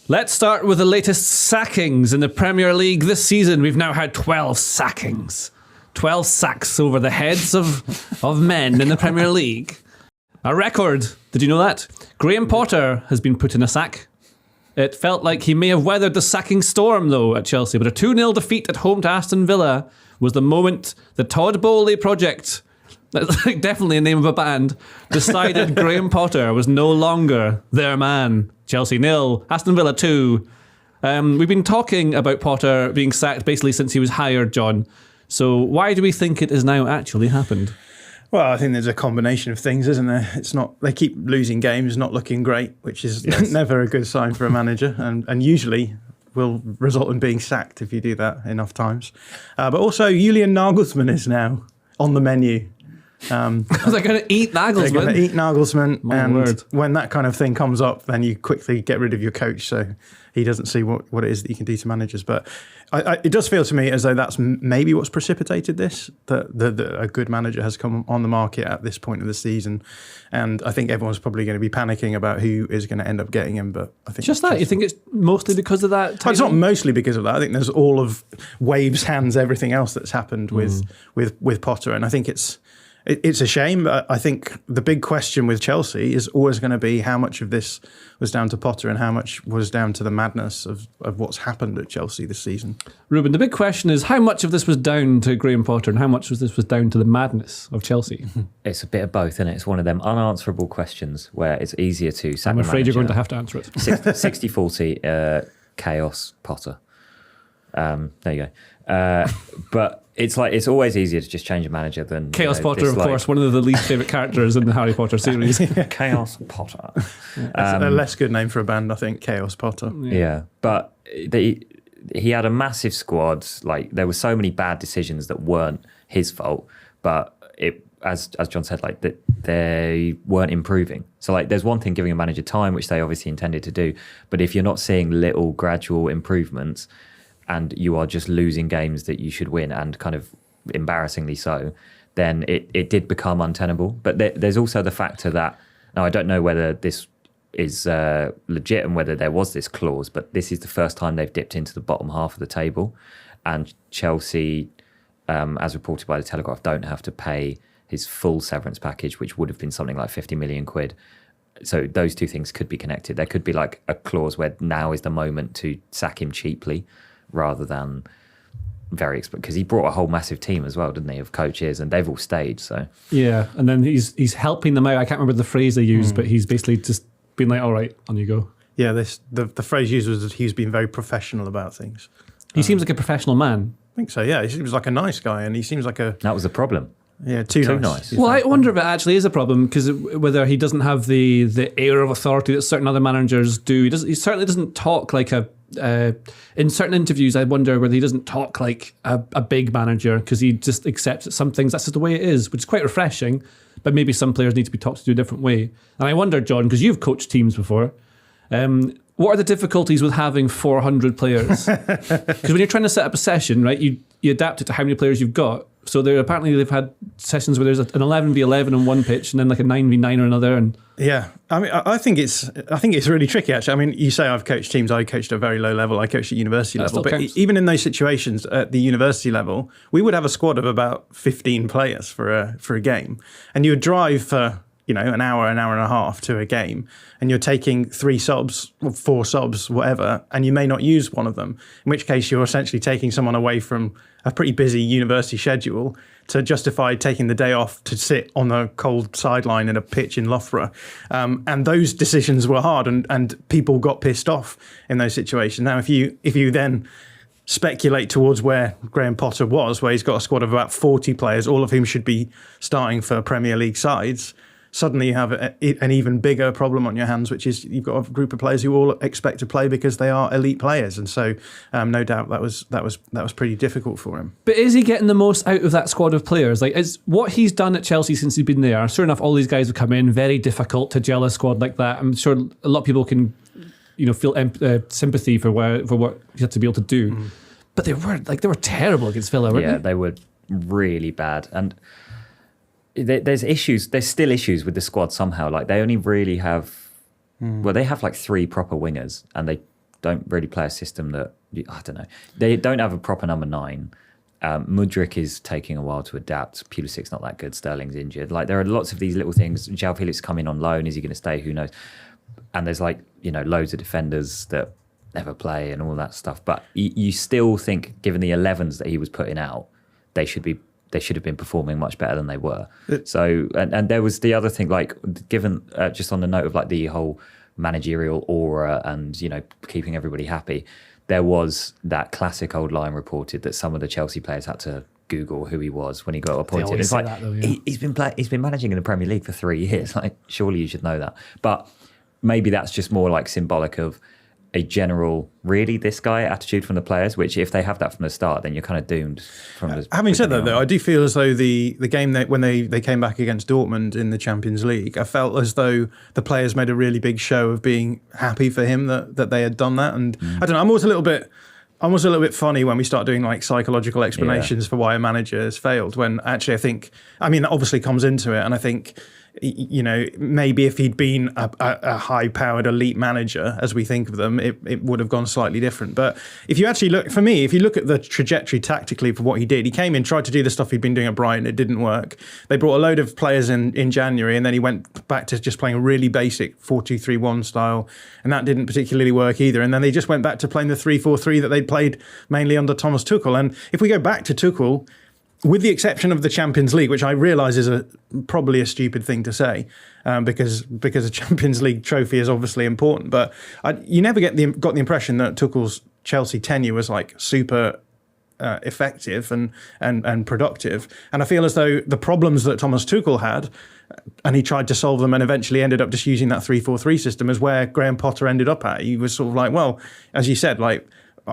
Let's start with the latest sackings in the Premier League this season. We've now had 12 sackings. 12 sacks over the heads of men in the Premier League. A record. Did you know that? Graham Potter has been put in a sack. It felt like he may have weathered the sacking storm, though, at Chelsea. But a 2-0 defeat at home to Aston Villa was the moment the Todd Bowley project, that's definitely a name of a band, decided Graham Potter was no longer their man. Chelsea 0, Aston Villa 2. We've been talking about Potter being sacked basically since he was hired, John. So why do we think it has now actually happened? Well, I think there's a combination of things, isn't there? It's not, they keep losing games, not looking great, which is never a good sign for a manager, and usually will result in being sacked if you do that enough times. But also, Julian Nagelsmann is now on the menu. They're going to eat Nagelsmann. They're going to eat Nagelsmann, My word. When that kind of thing comes up, then you quickly get rid of your coach, so he doesn't see what it is that you can do to managers. But it does feel to me as though that's maybe what's precipitated this, that a good manager has come on the market at this point of the season, and I think everyone's probably going to be panicking about who is going to end up getting him. But I think Just that? You think it's mostly because of that? It's not mostly because of that. I think there's all of Waves, hands, everything else that's happened with Potter, and I think it's a shame. I think the big question with Chelsea is always going to be how much of this was down to Potter and how much was down to the madness of what's happened at Chelsea this season. Reuben, the big question is how much of this was down to Graham Potter and how much of this was down to the madness of Chelsea? It's a bit of both, isn't it? It's one of them unanswerable questions where it's easier to sack I'm a afraid manager. you're going to have to answer it. 60-40, chaos, Potter. There you go. But it's always easier to just change a manager than Chaos Potter, of course, one of the least favourite characters in the Harry Potter series. Chaos Potter. That's a less good name for a band, I think, Chaos Potter. Yeah, but he had a massive squad. Like, there were so many bad decisions that weren't his fault, but as John said, like that they weren't improving. So like, there's one thing giving a manager time, which they obviously intended to do, but if you're not seeing little gradual improvements, and you are just losing games that you should win, and kind of embarrassingly so, then it did become untenable. But there's also the factor that, now I don't know whether this is legit and whether there was this clause, but this is the first time they've dipped into the bottom half of the table, and Chelsea, as reported by the Telegraph, don't have to pay his full severance package, which would have been something like 50 million quid. So those two things could be connected. There could be like a clause where now is the moment to sack him cheaply, rather than because he brought a whole massive team as well, didn't he, of coaches, and they've all stayed. So yeah, and then he's helping them out. I can't remember the phrase they used, but he's basically just been like, all right, on you go. Yeah, the phrase used was that he's been very professional about things. He seems like a professional man. I think so, yeah. He seems like a nice guy, and he seems like that was the problem. Yeah, too nice. Well, I wonder if it actually is a problem, because whether he doesn't have the air of authority that certain other managers do. He certainly doesn't talk like in certain interviews, I wonder whether he doesn't talk like a big manager, because he just accepts that some things, that's just the way it is, which is quite refreshing, but maybe some players need to be talked to a different way. And I wonder, John, because you've coached teams before, what are the difficulties with having 400 players? Because when you're trying to set up a session, right, you adapt it to how many players you've got. So apparently they've had sessions where there's an 11v11 on one pitch and then like a 9v9 on another. And yeah, I mean, I think it's really tricky, actually. I mean, you say I've coached teams. I coached at a very low level. I coached at university level. But even in those situations at the university level, we would have a squad of about 15 players for a game, and you would drive for an hour and a half to a game, and you're taking 3 subs, or 4 subs, whatever, and you may not use one of them, in which case you're essentially taking someone away from a pretty busy university schedule to justify taking the day off to sit on a cold sideline in a pitch in Loughborough. And those decisions were hard, and people got pissed off in those situations. Now, if you then speculate towards where Graham Potter was, where he's got a squad of about 40 players, all of whom should be starting for Premier League sides, suddenly you have an even bigger problem on your hands, which is you've got a group of players who all expect to play because they are elite players, and so no doubt that was pretty difficult for him. But is he getting the most out of that squad of players? Like, is what he's done at Chelsea since he's been there? Sure enough, all these guys have come in. Very difficult to gel a squad like that. I'm sure a lot of people can, feel sympathy for what you have to be able to do. But they were terrible against Villa, weren't they? Yeah, they were really bad, and there's still issues with the squad somehow. Like, they only really have, well, they have like 3 proper wingers, and they don't really play a system that, I don't know. They don't have a proper number 9. Mudryk is taking a while to adapt. Pulisic's not that good. Sterling's injured. Like, there are lots of these little things. João Felix coming on loan. Is he going to stay? Who knows? And there's loads of defenders that never play and all that stuff. But you still think, given the 11s that he was putting out, they should have been performing much better than they were. So, and there was the other thing, like, given just on the note of like the whole managerial aura and keeping everybody happy, there was that classic old line reported that some of the Chelsea players had to Google who he was when he got appointed. It's like that, though, yeah. He's been managing in the Premier League for 3 years. Like, surely you should know that. But maybe that's just more like symbolic of a general, really, this guy attitude from the players, which if they have that from the start, then you're kind of doomed from the Having said that, though, I do feel as though the game when they came back against Dortmund in the Champions League, I felt as though the players made a really big show of being happy for him that they had done that. And I don't know, I'm always a little bit funny when we start doing like psychological explanations for why a manager has failed, when actually that obviously comes into it. And I think, maybe if he'd been a high-powered elite manager, as we think of them, it would have gone slightly different. But if you actually look, for me, if you look at the trajectory tactically for what he did, he came in, tried to do the stuff he'd been doing at Brighton, it didn't work. They brought a load of players in January, and then he went back to just playing a really basic 4-2-3-1 style, and that didn't particularly work either. And then they just went back to playing the 3-4-3 that they'd played mainly under Thomas Tuchel. And if we go back to Tuchel, with the exception of the Champions League, which I realise is probably a stupid thing to say, because a Champions League trophy is obviously important, but you never got the impression that Tuchel's Chelsea tenure was like super effective and productive. And I feel as though the problems that Thomas Tuchel had, and he tried to solve them and eventually ended up just using that 3-4-3 system, is where Graham Potter ended up at. He was sort of like, well, as you said, like,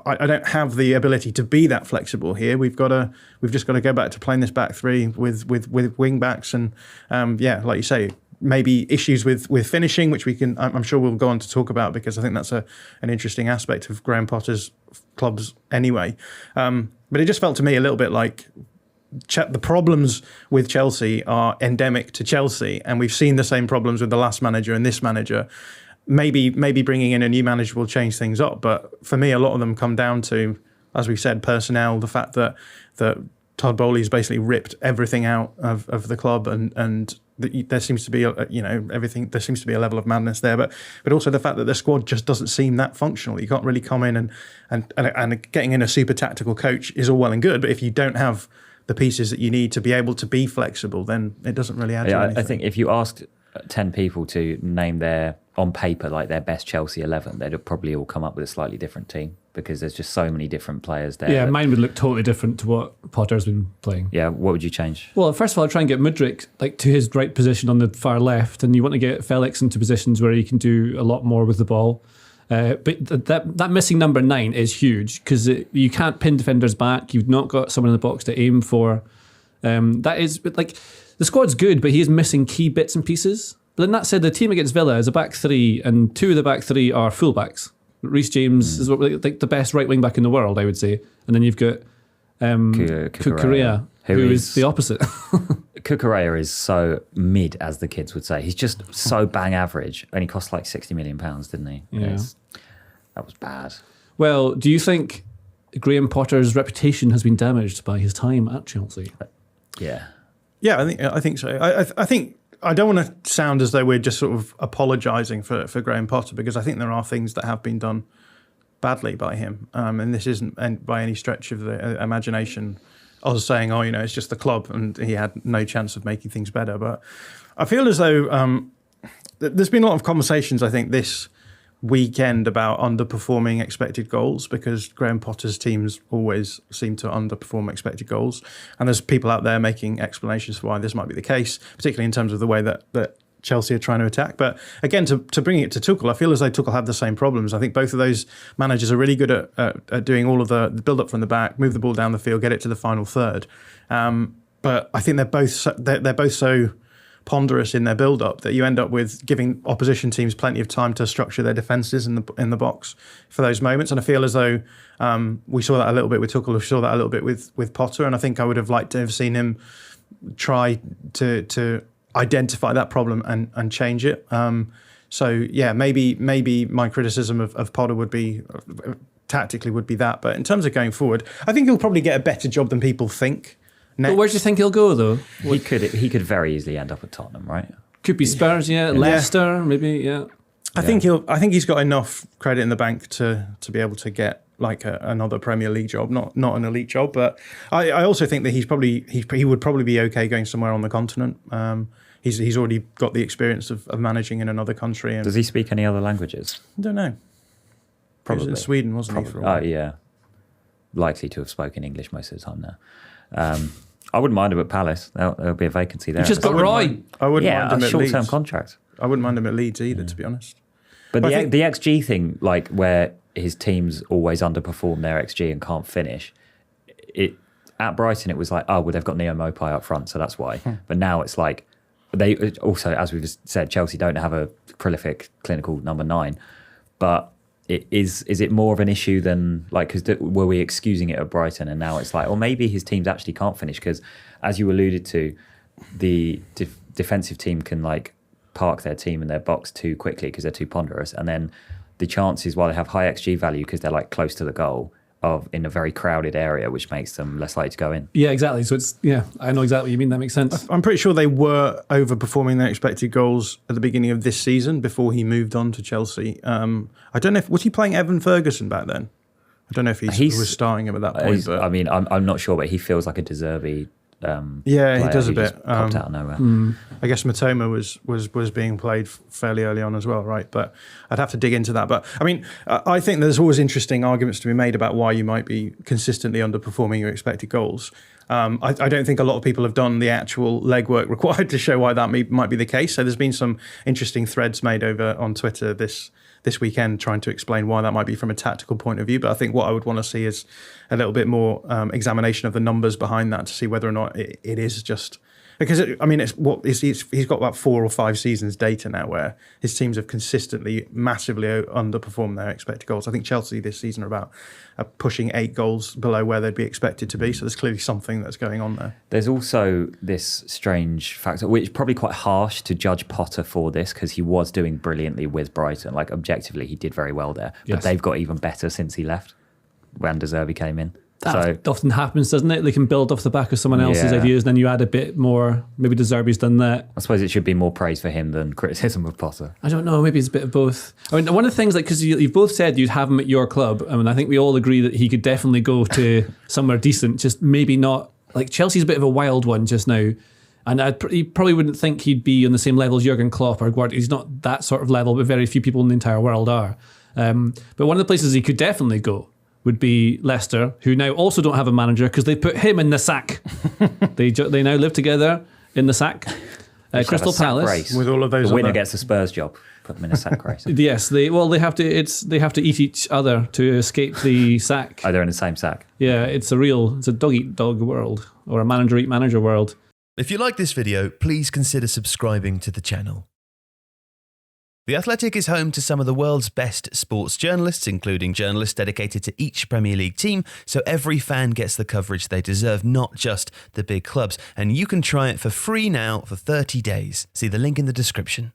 I don't have the ability to be that flexible here. We've just got to go back to playing this back three with wing backs and like you say, maybe issues with finishing, which I'm sure we'll go on to talk about, because I think that's an interesting aspect of Graham Potter's clubs anyway. But it just felt to me a little bit like the problems with Chelsea are endemic to Chelsea, and we've seen the same problems with the last manager and this manager. Maybe bringing in a new manager will change things up, but for me, a lot of them come down to, as we said, personnel. The fact that Todd Bowley's basically ripped everything out of the club, and there seems to be everything. There seems to be a level of madness there, but also the fact that the squad just doesn't seem that functional. You can't really come in and getting in a super tactical coach is all well and good, but if you don't have the pieces that you need to be able to be flexible, then it doesn't really add to anything. I think if you asked 10 people to name their, on paper, like their best Chelsea 11, they'd probably all come up with a slightly different team, because there's just so many different players there. Yeah, mine would look totally different to what Potter's been playing. Yeah, what would you change? Well, first of all, I'd try and get Mudryk to his right position on the far left, and you want to get Felix into positions where he can do a lot more with the ball. But that missing number 9 is huge, because you can't pin defenders back. You've not got someone in the box to aim for. That is, like, the squad's good, but he is missing key bits and pieces. But then that said, the team against Villa is a back three, and 2 of the back 3 are fullbacks. Reece James is like the best right wing back in the world, I would say. And then you've got Cucurella, who is the opposite. Cucurella is so mid, as the kids would say. He's just so bang average. And he cost like £60 million, didn't he? Yeah. That was bad. Well, do you think Graham Potter's reputation has been damaged by his time at Chelsea? Yeah. Yeah, I think so. I think I don't want to sound as though we're just sort of apologising for Graham Potter, because I think there are things that have been done badly by him, and this isn't by any stretch of the imagination. I was saying, it's just the club, and he had no chance of making things better. But I feel as though there's been a lot of conversations, I think, this weekend about underperforming expected goals, because Graham Potter's teams always seem to underperform expected goals, and there's people out there making explanations for why this might be the case, particularly in terms of the way that Chelsea are trying to attack. But again, to bring it to Tuchel, I feel as though Tuchel had the same problems. I think both of those managers are really good at doing all of the build-up from the back, move the ball down the field, get it to the final third. But I think they're both so ponderous in their build-up that you end up with giving opposition teams plenty of time to structure their defences in the box for those moments. And I feel as though we saw that a little bit with Tuchel, we saw that a little bit with Potter, and I think I would have liked to have seen him try to identify that problem and change it. So yeah, maybe my criticism of Potter would be tactically would be that, but in terms of going forward, I think he'll probably get a better job than people think. But where do you think he'll go though? He could very easily end up at Tottenham, right? Could be Spurs, Leicester, maybe, yeah. I think he's got enough credit in the bank to be able to get like another Premier League job, not an elite job, but I also think that he would probably be okay going somewhere on the continent. He's already got the experience of managing in another country. And does he speak any other languages? I don't know. Probably He was in Sweden, wasn't he? For a while? Oh yeah, likely to have spoken English most of the time now. I wouldn't mind him at Palace. There'll be a vacancy there. He just got right. I wouldn't mind him a at short-term Leeds. contract. I wouldn't mind him at Leeds either, to be honest. But the XG thing, like where his teams always underperform their XG and can't finish, at Brighton it was like, oh well, they've got Neo Mopai up front, so that's why. But now it's like they also, as we've said, Chelsea don't have a prolific clinical number 9, but. Is it more of an issue than like, because were we excusing it at Brighton and now it's like, or maybe his teams actually can't finish because, as you alluded to, the defensive team can like park their team in their box too quickly because they're too ponderous, and then the chances, while they have high XG value because they're like close to the goal, of in a very crowded area, which makes them less likely to go in. Yeah, exactly. So I know exactly what you mean. That makes sense. I'm pretty sure they were overperforming their expected goals at the beginning of this season before he moved on to Chelsea. I don't know was he playing Evan Ferguson back then? I don't know if he was starting him at that point. But I mean, I'm not sure, but he feels like a Deserby. He does a bit. Popped out of nowhere. I guess Matoma was being played fairly early on as well, right? But I'd have to dig into that. But I mean, I think there's always interesting arguments to be made about why you might be consistently underperforming your expected goals. I don't think a lot of people have done the actual legwork required to show why that might be the case. So there's been some interesting threads made over on Twitter this weekend trying to explain why that might be from a tactical point of view. But I think what I would want to see is a little bit more examination of the numbers behind that to see whether or not it is just... Because, he's got about 4 or 5 seasons data now where his teams have consistently massively underperformed their expected goals. I think Chelsea this season are pushing 8 goals below where they'd be expected to be. So there's clearly something that's going on there. There's also this strange factor, which is probably quite harsh to judge Potter for this because he was doing brilliantly with Brighton. Like objectively, he did very well there. But they've got even better since he left when De Zerbi came in. That often happens, doesn't it? They can build off the back of someone else's ideas, and then you add a bit more. Maybe De Zerbi's done that. I suppose it should be more praise for him than criticism of Potter. I don't know. Maybe it's a bit of both. I mean, one of the things, like, because you've both said you'd have him at your club. I mean, I think we all agree that he could definitely go to somewhere decent, just maybe not. Like, Chelsea's a bit of a wild one just now. And you probably wouldn't think he'd be on the same level as Jurgen Klopp or Guardiola. He's not that sort of level, but very few people in the entire world are. But one of the places he could definitely go would be Leicester, who now also don't have a manager because they put him in the sack. They now live together in the sack. Crystal Palace race. With all of those, the winner gets the Spurs job. Put them in a sack race. Yes, they have to eat each other to escape the sack. Oh, they're in the same sack. Yeah, it's a dog eat dog world or a manager eat manager world. If you like this video, please consider subscribing to the channel. The Athletic is home to some of the world's best sports journalists, including journalists dedicated to each Premier League team, so every fan gets the coverage they deserve, not just the big clubs. And you can try it for free now for 30 days. See the link in the description.